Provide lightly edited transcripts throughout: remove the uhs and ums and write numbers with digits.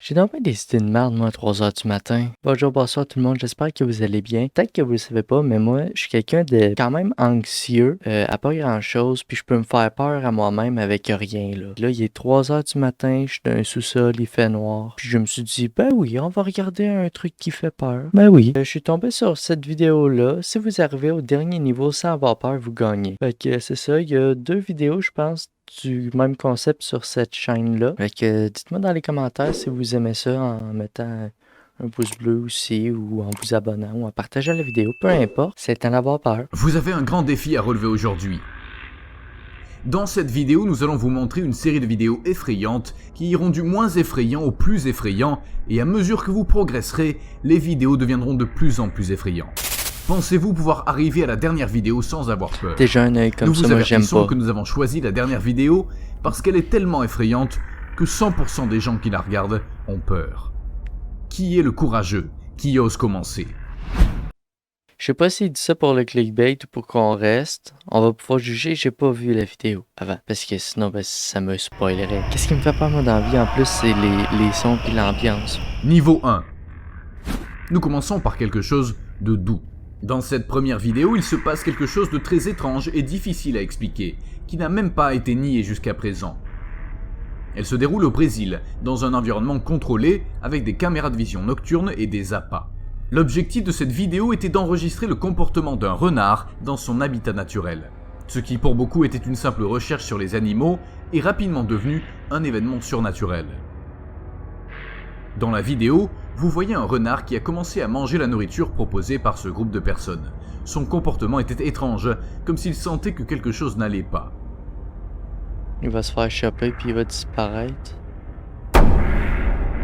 J'ai donc bien des idées de merde, moi, à 3 heures du matin. Bonjour, bonsoir tout le monde, j'espère que vous allez bien. Peut-être que vous le savez pas, mais moi, je suis quelqu'un de quand même anxieux, à pas grand-chose, puis je peux me faire peur à moi-même avec rien, là. Là, il est 3 heures du matin, je suis dans un sous-sol, il fait noir. Puis je me suis dit, ben oui, on va regarder un truc qui fait peur. Ben oui. Je suis tombé sur cette vidéo-là. Si vous arrivez au dernier niveau sans avoir peur, vous gagnez. Fait que c'est ça, il y a 2 vidéos, je pense, du même concept sur cette chaîne-là. Fait que dites-moi dans les commentaires si vous aimez ça en mettant un pouce bleu aussi, ou en vous abonnant, ou en partageant la vidéo, peu importe, c'est à avoir peur. Vous avez un grand défi à relever aujourd'hui. Dans cette vidéo, nous allons vous montrer une série de vidéos effrayantes qui iront du moins effrayant au plus effrayant, et à mesure que vous progresserez, les vidéos deviendront de plus en plus effrayantes. Pensez-vous pouvoir arriver à la dernière vidéo sans avoir peur? Déjà un œil comme Nous ça, vous moi j'aime avertissons pas. que nous avons choisi la dernière vidéo parce qu'elle est tellement effrayante que 100% des gens qui la regardent ont peur. Qui est le courageux? Qui ose commencer? Je sais pas s'il dit ça pour le clickbait ou pour qu'on reste. On va pouvoir juger, j'ai pas vu la vidéo avant. Parce que sinon, ben, ça me spoilerait. Qu'est-ce qui me fait peur, moi, dans la vie, en plus, c'est les sons et l'ambiance. Niveau 1. Nous commençons par quelque chose de doux. Dans cette première vidéo, il se passe quelque chose de très étrange et difficile à expliquer, qui n'a même pas été nié jusqu'à présent. Elle se déroule au Brésil, dans un environnement contrôlé, avec des caméras de vision nocturnes et des appâts. L'objectif de cette vidéo était d'enregistrer le comportement d'un renard dans son habitat naturel. Ce qui pour beaucoup était une simple recherche sur les animaux est rapidement devenu un événement surnaturel. Dans la vidéo, vous voyez un renard qui a commencé à manger la nourriture proposée par ce groupe de personnes. Son comportement était étrange, comme s'il sentait que quelque chose n'allait pas. Il va se faire choper puis il va disparaître.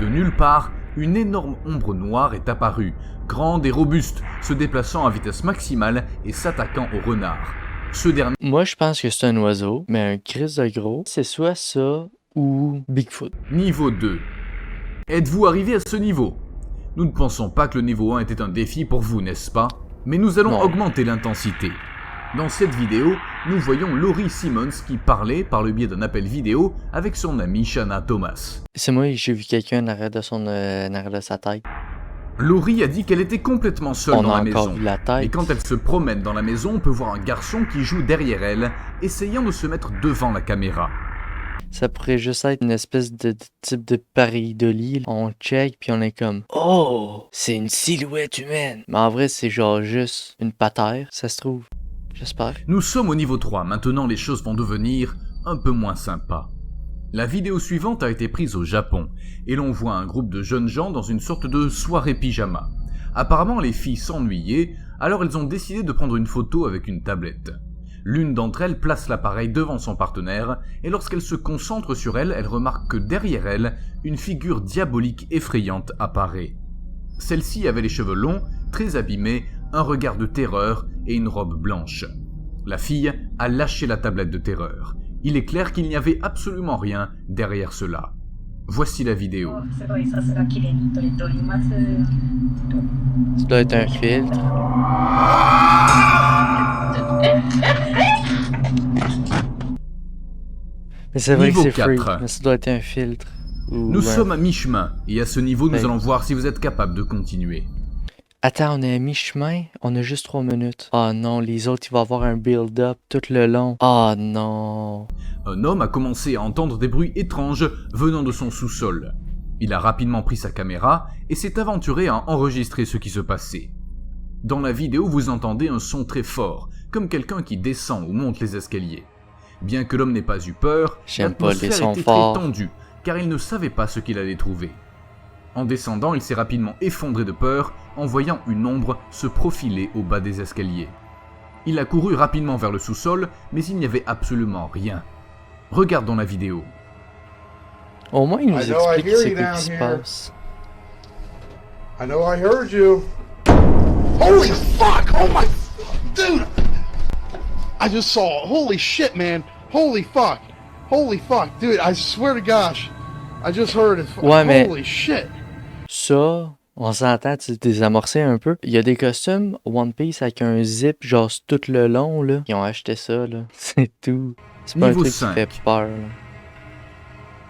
De nulle part, une énorme ombre noire est apparue, grande et robuste, se déplaçant à vitesse maximale et s'attaquant au renard. Ce dernier... Moi, je pense que c'est un oiseau, mais un crise de gros, c'est soit ça ou Bigfoot. Niveau 2. Êtes-vous arrivé à ce niveau? Nous ne pensons pas que le niveau 1 était un défi pour vous, n'est-ce pas? Mais nous allons augmenter l'intensité. Dans cette vidéo, nous voyons Laurie Simmons qui parlait par le biais d'un appel vidéo avec son amie Shanna Thomas. C'est moi, j'ai vu quelqu'un en arrière de sa tête. Laurie a dit qu'elle était complètement seule dans la maison. Vu la tête. Et quand elle se promène dans la maison, on peut voir un garçon qui joue derrière elle, essayant de se mettre devant la caméra. Ça pourrait juste être une espèce de type de pareidolie. On check puis on est comme « Oh! C'est une silhouette humaine! » Mais en vrai, c'est genre juste une patère, ça se trouve. J'espère. Nous sommes au niveau 3, maintenant les choses vont devenir un peu moins sympas. La vidéo suivante a été prise au Japon, et l'on voit un groupe de jeunes gens dans une sorte de soirée pyjama. Apparemment les filles s'ennuyaient, alors elles ont décidé de prendre une photo avec une tablette. L'une d'entre elles place l'appareil devant son partenaire, et lorsqu'elle se concentre sur elle, elle remarque que derrière elle, une figure diabolique effrayante apparaît. Celle-ci avait les cheveux longs, très abîmés, un regard de terreur et une robe blanche. La fille a lâché la tablette de terreur. Il est clair qu'il n'y avait absolument rien derrière cela. Voici la vidéo. Ça doit être un filtre. Mais c'est vrai que c'est free, mais ça doit être un filtre. Nous sommes à mi-chemin, et à ce niveau, nous allons voir si vous êtes capable de continuer. Attends, on est à mi-chemin? On a juste 3 minutes. Oh non, les autres, il va y avoir un build-up tout le long. Oh non. Un homme a commencé à entendre des bruits étranges venant de son sous-sol. Il a rapidement pris sa caméra et s'est aventuré à enregistrer ce qui se passait. Dans la vidéo, vous entendez un son très fort, comme quelqu'un qui descend ou monte les escaliers. Bien que l'homme n'ait pas eu peur, l'atmosphère était très tendue, car il ne savait pas ce qu'il allait trouver. En descendant, il s'est rapidement effondré de peur en voyant une ombre se profiler au bas des escaliers. Il a couru rapidement vers le sous-sol, mais il n'y avait absolument rien. Regardons la vidéo. Au moins, il nous explique ce qui se passe. I know I heard you. Holy fuck! Oh my... Dude! I just saw... Holy shit, man! Holy fuck! Holy fuck! Dude, I swear to gosh! I just heard it. Ouais, holy shit! Ça, on s'entend, tu désamorcer un peu. Il y a des costumes One Piece avec un zip genre tout le long, là. Ils ont acheté ça, là. C'est tout. C'est pas Niveau un truc 5. qui fait peur, là.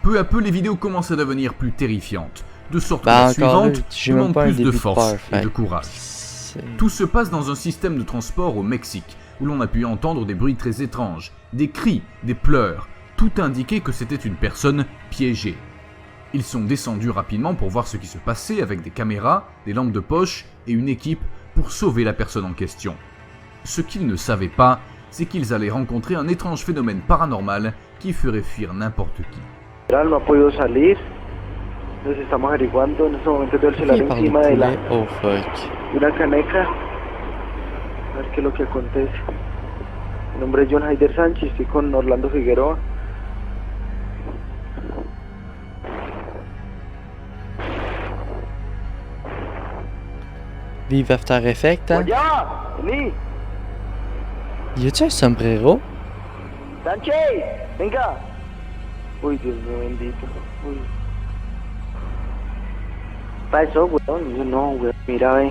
Peu à peu, les vidéos commencent à devenir plus terrifiantes. de sorte que Bah la encore là, suivante j'ai même demande pas un plus de début de force peur, et fait de que courage. c'est- Tout se passe dans un système de transport au Mexique, où l'on a pu entendre des bruits très étranges, des cris, des pleurs, tout indiquait que c'était une personne piégée. Ils sont descendus rapidement pour voir ce qui se passait avec des caméras, des lampes de poche et une équipe pour sauver la personne en question. Ce qu'ils ne savaient pas, c'est qu'ils allaient rencontrer un étrange phénomène paranormal qui ferait fuir n'importe qui. No ha podido salir, entonces estamos averiguando en este momento todo el Pourquoi celular il parle de encima de poulet? Oh fuck. una caneca, a ver qué es lo que acontece. Mi nombre es John Haider Sánchez, estoy con Orlando Figueroa. Vive After Effects, hein? ¡Ya! ¡Vení! Y a-tu un sombrero? ¡Sánchez! ¡Venga! Uy, Dios mío bendito. Uy. Pasó, weón. No, weón. Mira, ve.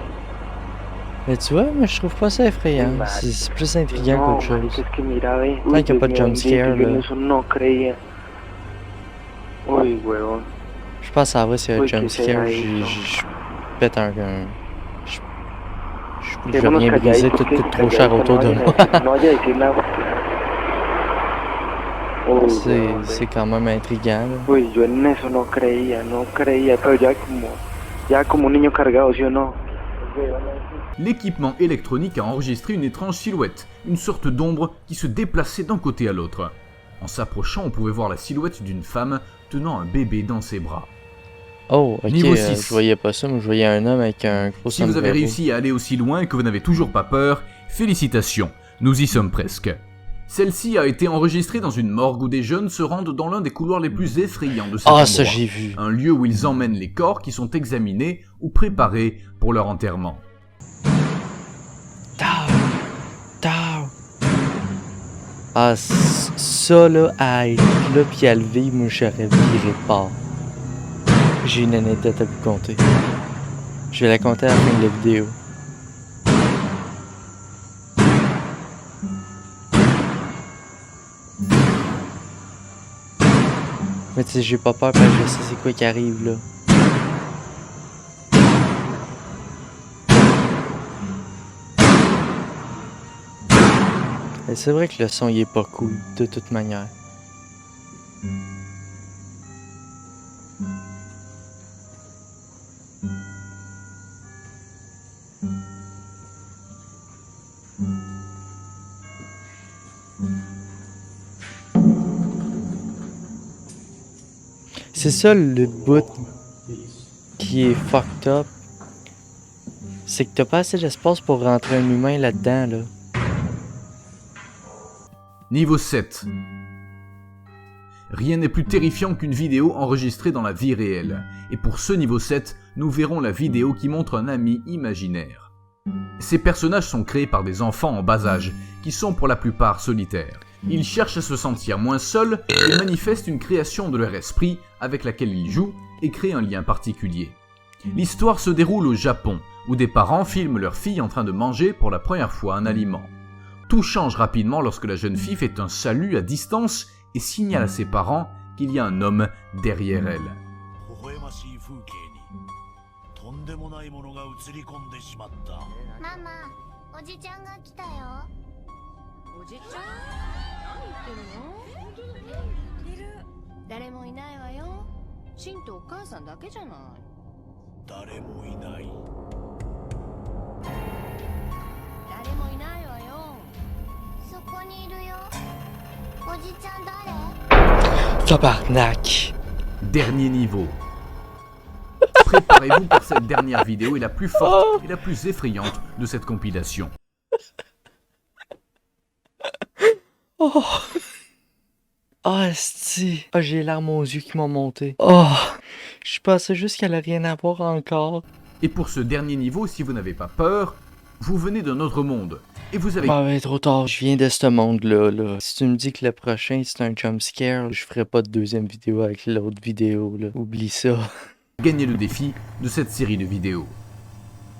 Mais tu vois, moi je trouve pas ça effrayant. C'est plus intriguant No, qu'autre marica, chose. es que mira, ve. Tant qu'il y a pas de Dios mío jumpscare, bendito, yo en là. eso no creía. Uy, weón. Je pense que ça va, c'est un Oui, que jumpscare. c'est Je pète un. Je vais Quedémonos rien briser, calladitos, tout est trop cher calladitos, autour de no moi. vaya a decir- no vaya a decir nada. Uy, weón, C'est quand même intriguant, là. Uy, yo en eso no creía, pero ya como un niño cargado, ¿sí o no? L'équipement électronique a enregistré une étrange silhouette, une sorte d'ombre qui se déplaçait d'un côté à l'autre. En s'approchant, on pouvait voir la silhouette d'une femme tenant un bébé dans ses bras. Oh, ok, Niveau je 6. voyais pas ça, mais je voyais un homme avec un gros Si vous avez sombrero. réussi à aller aussi loin et que vous n'avez toujours pas peur, félicitations, nous y sommes presque. Celle-ci a été enregistrée dans une morgue où des jeunes se rendent dans l'un des couloirs les plus effrayants de cet endroit. Ah, ça j'ai vu. Un lieu où ils emmènent les corps qui sont examinés ou préparés pour leur enterrement. Tao. Ah, ça là, à être là pis à le vivre, moi j'aurais viré pas. J'ai une anecdote à vous conter. Je vais la conter à la fin de la vidéo. Mais tu sais, j'ai pas peur parce que je sais c'est quoi qui arrive là. Et c'est vrai que le son il est pas cool de toute manière. C'est ça le bout qui est fucked up. C'est que t'as pas assez d'espace pour rentrer un humain là-dedans, là. Niveau 7. Rien n'est plus terrifiant qu'une vidéo enregistrée dans la vie réelle. Et pour ce niveau 7, nous verrons la vidéo qui montre un ami imaginaire. Ces personnages sont créés par des enfants en bas âge, qui sont pour la plupart solitaires. Ils cherchent à se sentir moins seuls et manifestent une création de leur esprit avec laquelle ils jouent et créent un lien particulier. L'histoire se déroule au Japon, où des parents filment leur fille en train de manger pour la première fois un aliment. Tout change rapidement lorsque la jeune fille fait un salut à distance et signale à ses parents qu'il y a un homme derrière elle. 微笑ましい風景にとんでもないものが映り込んでしまった。ママ、おじちゃんが来たよ。おじちゃん何言ってるの？いる。誰もいないわよ。シンとお母さんだけじゃない。誰もいない。誰もいないわよ。そこにいるよ。おじちゃん誰？ Tabarnak! Dernier niveau. Préparez-vous pour cette dernière vidéo et la plus forte et la plus effrayante de cette compilation. Oh! Ah, esti! Ah, j'ai les larmes aux yeux qui m'ont monté. Oh! Je pensais juste qu'elle allait rien avoir encore. Et pour ce dernier niveau, si vous n'avez pas peur, vous venez d'un autre monde. Et vous avez Ah, ben, trop tard. Je viens de ce monde-là, là. Si tu me dis que le prochain, c'est un jumpscare, je ferai pas de deuxième vidéo avec l'autre vidéo, là. Oublie ça. gagné le défi de cette série de vidéos.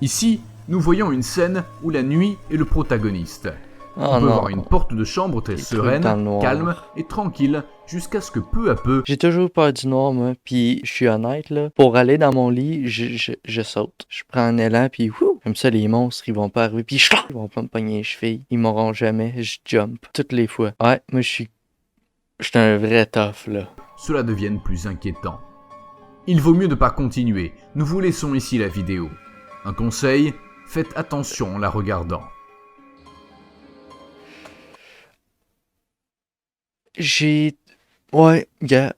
Ici, nous voyons une scène où la nuit est le protagoniste. Oh On peut non. voir une porte de chambre très Des trucs sereine, dans le noir. calme et tranquille, jusqu'à ce que peu à peu, J'ai toujours peur du noir, moi. Puis je suis honnête, là. Pour aller dans mon lit, je saute. Je prends un élan, puis wouh! Comme ça, les monstres, ils vont pas arriver. Puis ils vont pas me pogner les chevilles. Ils m'auront jamais. Je jump. Toutes les fois. Ouais, moi, je suis un vrai tough, là. cela devienne plus inquiétant. Il vaut mieux ne pas continuer, nous vous laissons ici la vidéo. Un conseil, faites attention en la regardant. Ouais, gars.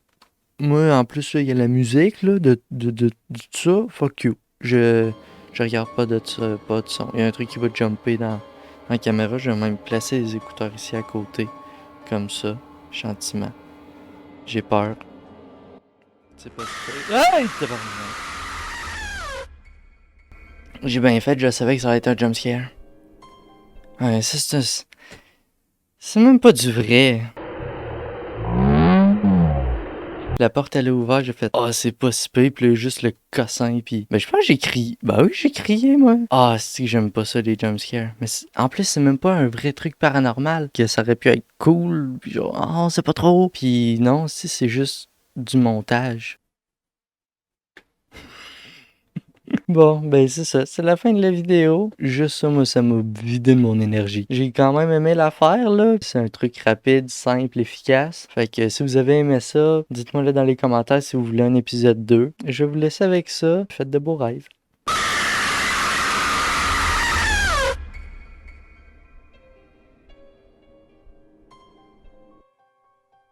Moi, en plus, il y a la musique, là, de tout ça. Fuck you. Je regarde pas de ça, pas de son. Il y a un truc qui va jumper dans la caméra. Je vais même placer les écouteurs ici à côté. Comme ça, gentiment. J'ai peur. C'est pas super. Hey, tabarnak. J'ai bien fait, je savais que ça allait être un jumpscare. Ouais, ça, c'est même pas du vrai. La porte elle est ouverte, j'ai fait ah c'est pas si pire, puis là, juste le cossin puis ben je pense que j'ai crié. Ben oui, j'ai crié moi. Ah c'est que j'aime pas ça les jumpscares. Mais en plus c'est même pas un vrai truc paranormal que ça aurait pu être cool, puis genre ah c'est pas trop. Puis non, si c'est juste du montage. Bon, ben c'est ça, c'est la fin de la vidéo. Juste ça, moi, ça m'a vidé de mon énergie. J'ai quand même aimé l'affaire, là. C'est un truc rapide, simple, efficace. Fait que si vous avez aimé ça, dites-moi là dans les commentaires si vous voulez un épisode 2. Je vais vous laisser avec ça. Faites de beaux rêves.